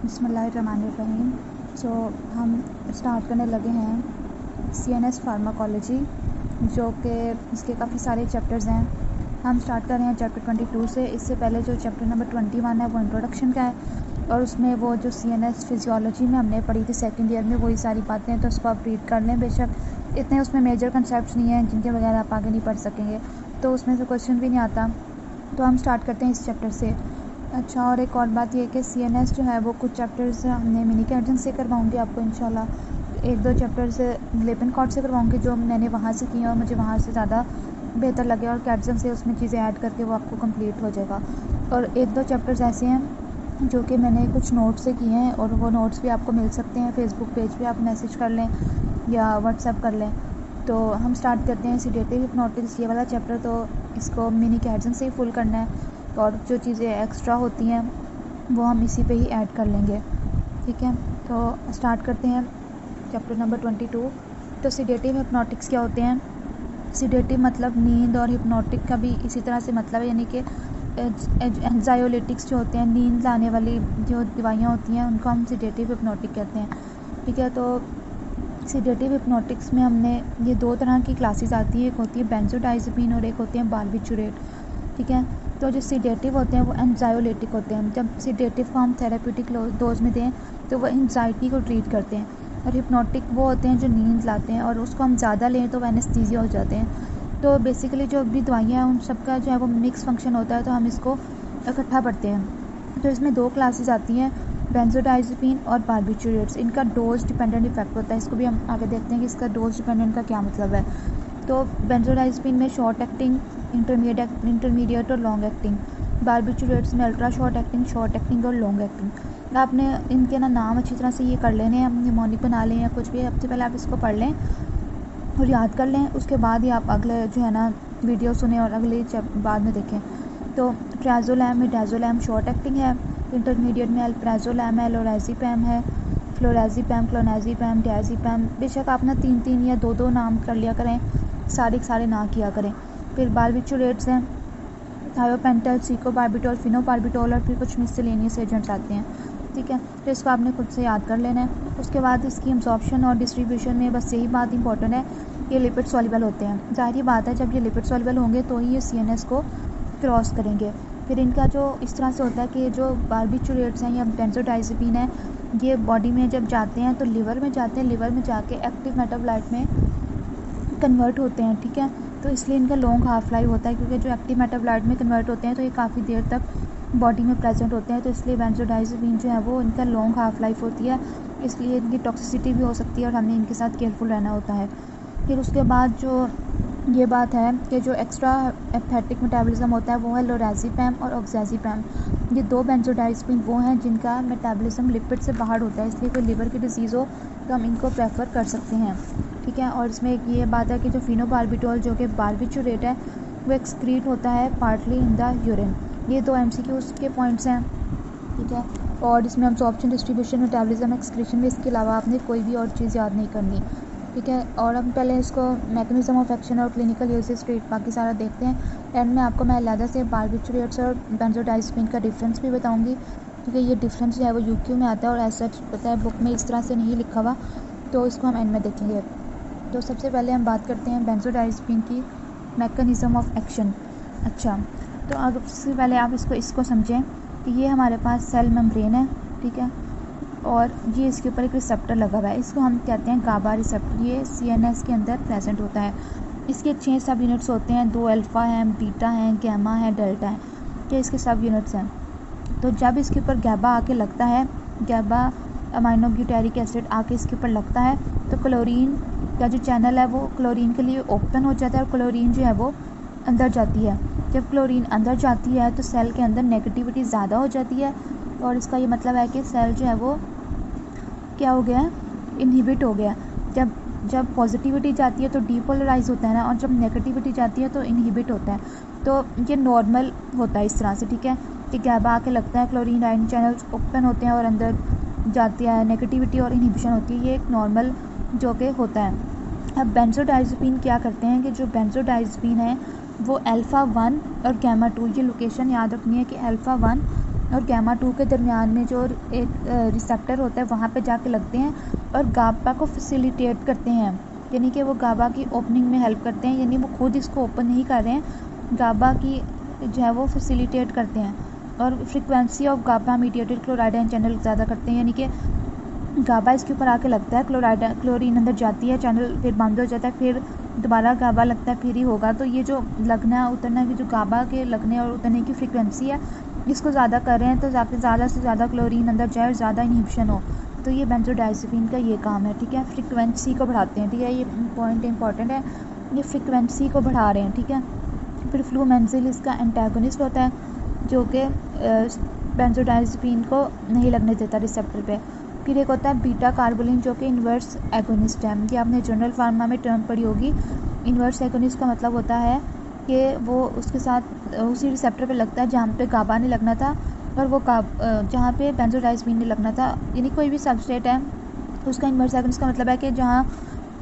बिस्मिल्लाहिर्रहमानिर्रहीम। सो हम स्टार्ट करने लगे हैं CNS फार्माकोलॉजी, जो कि इसके काफ़ी सारे चैप्टर्स हैं। हम स्टार्ट कर रहे हैं चैप्टर 22 से। इससे पहले जो चैप्टर नंबर 21 है वो इंट्रोडक्शन का है, और उसमें वो जो CNS फिजियोलॉजी में हमने पढ़ी थी सेकेंड ईयर में वही सारी बातें हैं, तो उसको आप रीड कर लें। बेशक इतने उसमें मेजर कंसेप्ट नहीं हैं जिनके बगैर आप आगे नहीं पढ़ सकेंगे, तो उसमें से क्वेश्चन भी नहीं आता। तो हम स्टार्ट करते हैं इस चैप्टर से। अच्छा, और एक और बात ये कि CNS जो है वो कुछ चैप्टर्स हमने मिनी कैडजन से करवाऊँगी आपको इंशाल्लाह। एक दो चैप्टर्स लिपिनकॉर्ड से करवाऊँगी जो मैंने वहाँ से किए और मुझे वहाँ से ज़्यादा बेहतर लगे, और कैडजन से उसमें चीज़ें ऐड करके वो आपको कंप्लीट हो जाएगा। और एक दो चैप्टर्स ऐसे हैं जो कि मैंने कुछ नोट्स से किए हैं, और वो नोट्स भी आपको मिल सकते हैं फेसबुक पेज पे, आप मैसेज कर लें या व्हाट्सएप कर लें। तो हम स्टार्ट करते हैं सीडेटिव हिप्नोटिक्स, ये वाला चैप्टर। तो इसको मिनी कैडजन से ही फुल करना है, और जो चीज़ें एक्स्ट्रा होती हैं वो हम इसी पे ही ऐड कर लेंगे, ठीक है। तो स्टार्ट करते हैं चैप्टर नंबर 22। तो सीडेटिव हिप्नोटिक्स क्या होते हैं? सीडेटिव मतलब नींद, और हिप्नोटिक का भी इसी तरह से मतलब है, यानी कि एंजायोलिटिक्स जो होते हैं, नींद लाने वाली जो दवाइयाँ होती हैं उनको हम सीडेटिव हिप्नोटिक कहते हैं, ठीक है। तो सीडेटिव हिप्नोटिक्स में हमने ये दो तरह की क्लासेस आती है, एक होती है बेंजोडाइज़ेपिन और एक होती है बार्बिटूरेट, ठीक है। तो जो सीडेटिव होते हैं वो एंजायोलिटिक होते हैं। जब सीडेटिव को हम थेरेप्यूटिक डोज में दें तो वो एंजाइटी को ट्रीट करते हैं, और हिप्नोटिक वो होते हैं जो नींद लाते हैं, और उसको हम ज़्यादा लें तो वो एनेस्थीसिया हो जाते हैं। तो बेसिकली जो भी दवाइयाँ हैं उन सबका जो है वो मिक्स फंक्शन होता है, तो हम इसको इकट्ठा पढ़ते हैं। तो इसमें दो क्लासेस आती हैं, बेंजोडाइज़ेपिन और बार्बिटूरेट्स। इनका डोज डिपेंडेंट इफेक्ट होता है। इसको भी हम आगे देखते हैं कि इसका डोज डिपेंडेंट का क्या मतलब है। तो बेंजोडाइज़ेपिन में शॉर्ट एक्टिंग, इंटरमीडिएट और लॉन्ग एक्टिंग। बार्बिटूरेट्स में अल्ट्रा शॉर्ट एक्टिंग और लॉन्ग एक्टिंग। आपने इनके नाम अच्छी तरह से ये कर लेने हैं, निमोनिक बना लें या कुछ भी, सबसे पहले आप इसको पढ़ लें और याद कर लें। उसके बाद ही आप अगले जो है ना वीडियो सुने और अगले बाद में देखें। तो ट्राजोलैम में डाजोलैम शॉर्ट एक्टिंग है, इंटरमीडिएट में अल्प्राजोलैम है, लोराज़ेपैम है, फ्लोराज़ेपैम, क्लोनाज़ेपैम, डायज़ेपैम। बेशक आप ना 3-3 या 2-2 नाम कर लिया करें, सारे ना किया करें। फिर बार्बिटूरेट्स हैं, थायोपेंटल, सीकोबार्बिटोल, फिनोबार्बिटोल, और फिर कुछ मिसलेनियस एजेंट्स आते हैं, ठीक है। तो इसको आपने खुद से याद कर लेना है। उसके बाद इसकी एब्जॉर्प्शन और डिस्ट्रीब्यूशन में बस यही बात इंपॉर्टेंट है, ये लिपिड सॉल्युबल होते हैं। ज़ाहिर बात है जब ये लिपिड सॉल्युबल होंगे तो ही ये CNS को क्रॉस करेंगे। फिर इनका जो इस तरह से होता है कि जो बार्बिटूरेट्स हैं या बेंजोडाइज़ेपिन है, ये बॉडी में जब जाते हैं तो लिवर में जाते हैं, लिवर में जाके एक्टिव मेटाबोलाइट में कन्वर्ट होते हैं, ठीक है। तो इसलिए इनका लॉन्ग हाफ लाइफ होता है, क्योंकि जो एक्टिव मेटाबोलाइट में कन्वर्ट होते हैं तो ये काफ़ी देर तक बॉडी में प्रेजेंट होते हैं। तो इसलिए बेंजोडाइज़ेपिन जो है वो इनका लॉन्ग हाफ लाइफ होती है, इसलिए इनकी टॉक्सिसिटी भी हो सकती है और हमें इनके साथ केयरफुल रहना होता है। फिर उसके बाद जो ये बात है कि जो एक्स्ट्रा एस्थेटिक मेटाबॉलिज्म होता है वो है लोराज़ेपैम और ऑक्साज़ेपैम। ये दो बेंजोडाइज़ेपिन वो हैं जिनका मेटाबॉलिज्म लिपिड से बाहर होता है, इसलिए कोई लिवर की डिजीज़ हो तो हम इनको प्रेफर कर सकते हैं, ठीक है। और इसमें एक ये बात है कि जो फिनोबार्बिटोल जो कि बार्बिटूरेट है वो एक्सक्रीट होता है पार्टली इन द यूरिन। ये दो MCQs के पॉइंट्स हैं, ठीक है। और इसमें अब्जॉर्प्शन, डिस्ट्रीब्यूशन, मेटाबॉलिज्म, एक्सक्रीशन में इसके अलावा आपने कोई भी और चीज़ याद नहीं करनी, ठीक है। और हम पहले इसको मैकेनिज्म ऑफ एक्शन और क्लिनिकल यूजेस ट्रीट बाकी सारा देखते हैं। एंड में आपको मैं अलग से बार्बिटूरेट्स और बेंजोडाइज़ेपिन का डिफरेंस भी बताऊंगी, क्योंकि ये डिफरेंस जो है वो UQ में आता है और ऐसा पता है बुक में इस तरह से नहीं लिखा हुआ, तो इसको हम एंड में देखेंगे। तो सबसे पहले हम बात करते हैं बेंजोडाइज़ेपिन की मैकेनिज्म ऑफ एक्शन। अच्छा, तो अब सबसे पहले आप इसको समझें कि ये हमारे पास सेल मेम्ब्रेन है, ठीक है, और ये इसके ऊपर एक रिसेप्टर लगा हुआ है, इसको हम कहते हैं गाबा रिसेप्टर। ये CNS के अंदर प्रेजेंट होता है। इसके 6 सब यूनिट्स होते हैं, 2 अल्फ़ा हैं, बीटा हैं, गैमा है, डेल्टा है, ये इसके सब यूनिट्स हैं। तो जब इसके ऊपर गैबा आके लगता है, गैबा अमाइनो ब्यूटेरिक एसिड आके इसके ऊपर लगता है, तो क्लोरीन का जो चैनल है वो क्लोरीन के लिए ओपन हो जाता है, और क्लोरीन जो है वो अंदर जाती है। जब क्लोरीन अंदर जाती है तो सेल के अंदर नेगेटिविटी ज़्यादा हो जाती है, और इसका ये मतलब है कि सेल जो है वो क्या हो गया है, इनहिबिट हो गया। जब पॉजिटिविटी जाती है तो डीपोलराइज होता है ना, और जब नेगेटिविटी जाती है तो इनहिबिट होता है। तो ये नॉर्मल होता है इस तरह से, ठीक है, कि गैबा आके लगता है, क्लोरीन आयन चैनल्स ओपन होते हैं और अंदर जाती है, नेगेटिविटी और इनहिबिशन होती है, ये एक नॉर्मल जो कि होता है। अब बेंजोडाइज़ेपिन क्या करते हैं कि जो बेंजोडाइज़ेपिन है वो अल्फ़ा 1 और गैमा 2, ये लोकेशन याद रखनी है कि अल्फ़ा 1 और गामा 2 के दरमियान में जो एक रिसेप्टर होता है वहाँ पे जाके लगते हैं और गाबा को फैसिलिटेट करते हैं, यानी कि वो गाबा की ओपनिंग में हेल्प करते हैं, यानी वो खुद इसको ओपन नहीं कर रहे हैं, गाबा की जो है वो फैसिलिटेट करते हैं। और frequency of GABA mediated chloride ion channel ज़्यादा करते हैं, यानी कि गाबा इसके ऊपर आके लगता है, क्लोरीन अंदर जाती है, चैनल फिर बंद हो जाता है, फिर दोबारा गाबा लगता है, फिर ही होगा। तो ये जो लगना उतरना की जो गाबा के लगने और उतरने की फ्रीक्वेंसी है इसको ज़्यादा कर रहे हैं, तो ज़्यादा से ज़्यादा क्लोरीन अंदर जाए और ज़्यादा इनहिबिशन हो। तो ये बेंजोडाइज़ेपीन का ये काम है, ठीक है, फ्रीक्वेंसी को बढ़ाते हैं, ठीक है, ये पॉइंट इंपॉर्टेंट है, ये फ्रीक्वेंसी को बढ़ा रहे हैं, ठीक है। फिर फ्लूमेंजिल इसका एंटागोनिस्ट होता है जो कि बेंजोडाइज़ेपीन को नहीं लगने देता रिसेप्टर पे। फिर एक होता है बीटा कार्बोलिन जो कि इन्वर्स एगोनिस्ट है, ये आपने जनरल फार्मा में टर्म पढ़ी होगी। इन्वर्स एगोनिस्ट का मतलब होता है कि वो उसके साथ उसी रिसेप्टर पे लगता है जहाँ पे गाबा ने लगना था और वो जहाँ पे बेंजोडाइज़ेपीन ने लगना था, यानी कोई भी सबस्ट्रेट है उसका इन्वर्स एगोनिस्ट का मतलब है कि जहाँ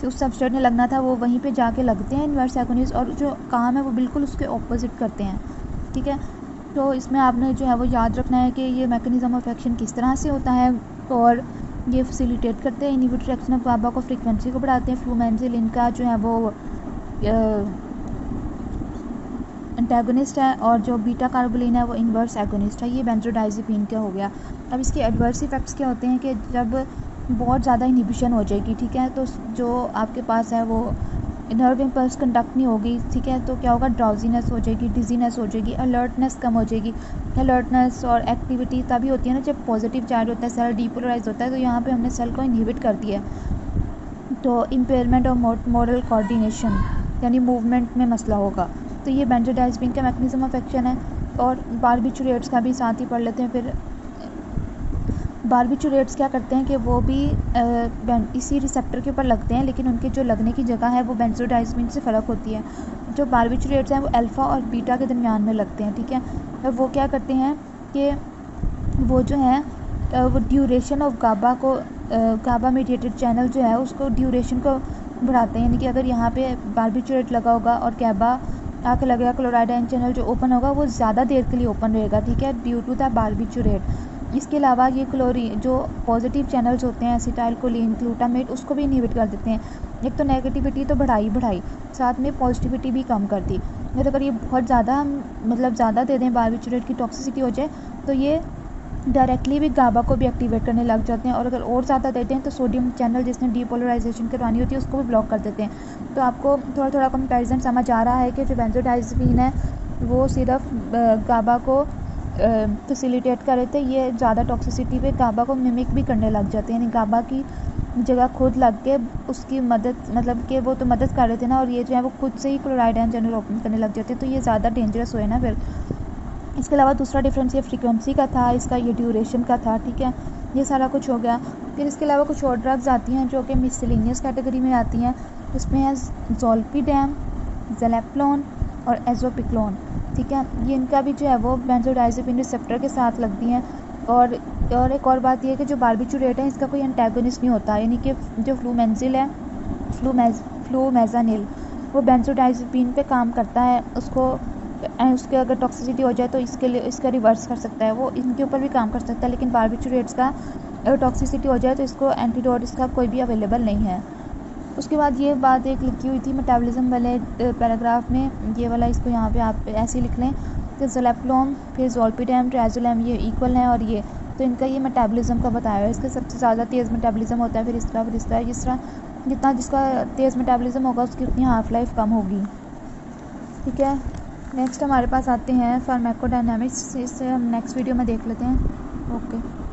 उस सबस्ट्रेट ने लगना था वो वहीं पे जाके लगते हैं इन्वर्स एगोनिस्ट, और जो काम है वो बिल्कुल उसके ऑपोजिट करते हैं, ठीक है। तो इसमें आपने जो है वो याद रखना है कि ये मैकेनिज़्म ऑफ एक्शन किस तरह से होता है, और ये फैसिलिटेट करते हैं इनहिबिटरी एक्शन ऑफ गाबा को, फ्रीक्वेंसी को बढ़ाते हैं। फ्लूमेंजिल इनका जो है वो एंटागोनिस्ट है, और जो बीटा कार्बोलिन है वो इन्वर्स एगोनिस्ट है। ये बेंजोडाइज़ेपीन का हो गया। अब इसके एडवर्स इफेक्ट्स क्या होते हैं कि जब बहुत ज़्यादा इनहिबिशन हो जाएगी, ठीक है, तो जो आपके पास है वो नर्व इम्पल्स कंडक्ट नहीं होगी, ठीक है, तो क्या होगा, ड्राउजीनेस हो जाएगी, डिजीनेस हो जाएगी, अलर्टनेस कम हो जाएगी। अलर्टनेस और एक्टिविटी तभी होती है ना जब पॉजिटिव चार्ज होता है, सेल डीपोलराइज होता है, तो यहाँ पे हमने सेल को इनहिबिट कर दिया है। तो इम्पेयरमेंट ऑफ मोरल कोऑर्डिनेशन यानी मूवमेंट में मसला होगा। तो ये बेंजोडाइज़ेपीन का मैकेनिज़्म ऑफ एक्शन है। और बारबिचुरेट्स का भी साथ ही पढ़ लेते हैं। फिर बारबिचुरेट्स क्या करते हैं कि वो भी इसी रिसेप्टर के ऊपर लगते हैं, लेकिन उनके जो लगने की जगह है वो बेंजोडाइज़ेपीन से फ़र्क होती है। जो बारबिचुरेट्स हैं वो अल्फ़ा और बीटा के दरमियान में लगते हैं, ठीक है। और वो क्या करते हैं कि वो जो है वो ड्यूरेशन ऑफ गाबा को गाबा मीडिएटेड चैनल जो है उसको ड्यूरेशन को बढ़ाते हैं, यानी कि अगर यहाँ पे बारबिचुरेट लगा होगा और गाबा आके लगेगा, क्लोराइड आयन चैनल जो ओपन होगा वो ज़्यादा देर के लिए ओपन रहेगा, ठीक है, ड्यू टू द बारबिचुरेट। इसके अलावा ये क्लोरीन जो पॉजिटिव चैनल्स होते हैं एसिटाइल कोलिन ग्लूटामेट उसको भी इनहिबिट कर देते हैं। एक तो नेगेटिविटी तो बढ़ाई साथ में पॉजिटिविटी भी कम कर दी। अगर ये बहुत ज़्यादा मतलब ज़्यादा दे दें, बारबिचुरेट की टॉक्सिसिटी हो जाए, तो ये डायरेक्टली भी गाबा को भी एक्टिवेट करने लग जाते हैं, और अगर और ज़्यादा देते हैं तो सोडियम चैनल जिसने डीपोलराइजेशन करवानी होती है उसको भी ब्लॉक कर देते हैं। तो आपको थोड़ा थोड़ा कंपैरिजन समझ आ रहा है कि जो बेंजोडाइज़ेपीन है वो सिर्फ गाबा को फैसिलिटेट कर रहे थे, ये ज़्यादा टॉक्सिसिटी पे गाबा को मिमिक भी करने लग जाते हैं, यानी गाबा की जगह खुद लग के उसकी मदद, मतलब कि वो तो मदद कर रहे थे ना, और ये जो है वो खुद से ही क्लोराइड आयन चैनल ओपन करने लग जाते हैं, तो ये ज़्यादा डेंजरस हुए ना। फिर इसके अलावा दूसरा डिफरेंस ये फ्रीक्वेंसी का था, इसका ये ड्यूरेशन का था, ठीक है, ये सारा कुछ हो गया। फिर इसके अलावा कुछ और ड्रग्स आती हैं जो कि मिससेलेनियस कैटेगरी में आती हैं, उसमें है ज़ोल्पिडेम, ज़ेलेप्लोन और एज़ोपिक्लोन, ठीक है, ये इनका भी जो है वो बेंजोडाइज़ेपीन रिसेप्टर के साथ लगती हैं। और एक और बात यह है कि जो बारबिचुरेट है इसका कोई एंटागोनिस्ट नहीं होता, यानी कि जो फ्लूमेंजिल है, फ्लूमेज़ानिल, वो बेंजोडाइज़ेपीन पे काम करता है, उसके अगर टॉक्सिसिटी हो जाए तो इसके लिए इसका रिवर्स कर सकता है, वो इनके ऊपर भी काम कर सकता है, लेकिन बारबिचुरेट्स का अगर टॉक्सिसिटी हो जाए तो इसको एंटीडोट इसका कोई भी अवेलेबल नहीं है। उसके बाद ये बात एक लिखी हुई थी मेटाबॉलिज्म वाले पैराग्राफ में, ये वाला इसको यहाँ पे आप ऐसे ही लिख लें कि ज़ोलेप्लोन फिर ज़ोल्पिडेम ट्राज़ोलेम ये इक्वल हैं, और ये तो इनका ये मेटाबॉलिज्म का बताया है, इसका सबसे ज़्यादा तेज़ मेटाबॉलिज्म होता है, फिर इस तरह जितना जिसका तेज़ मेटाबॉलिज्म होगा उसकी उतनी हाफ लाइफ कम होगी, ठीक है। नेक्स्ट हमारे पास आते हैं फार्माकोडायनामिक्स, इससे हम नेक्स्ट वीडियो में देख लेते हैं। ओके।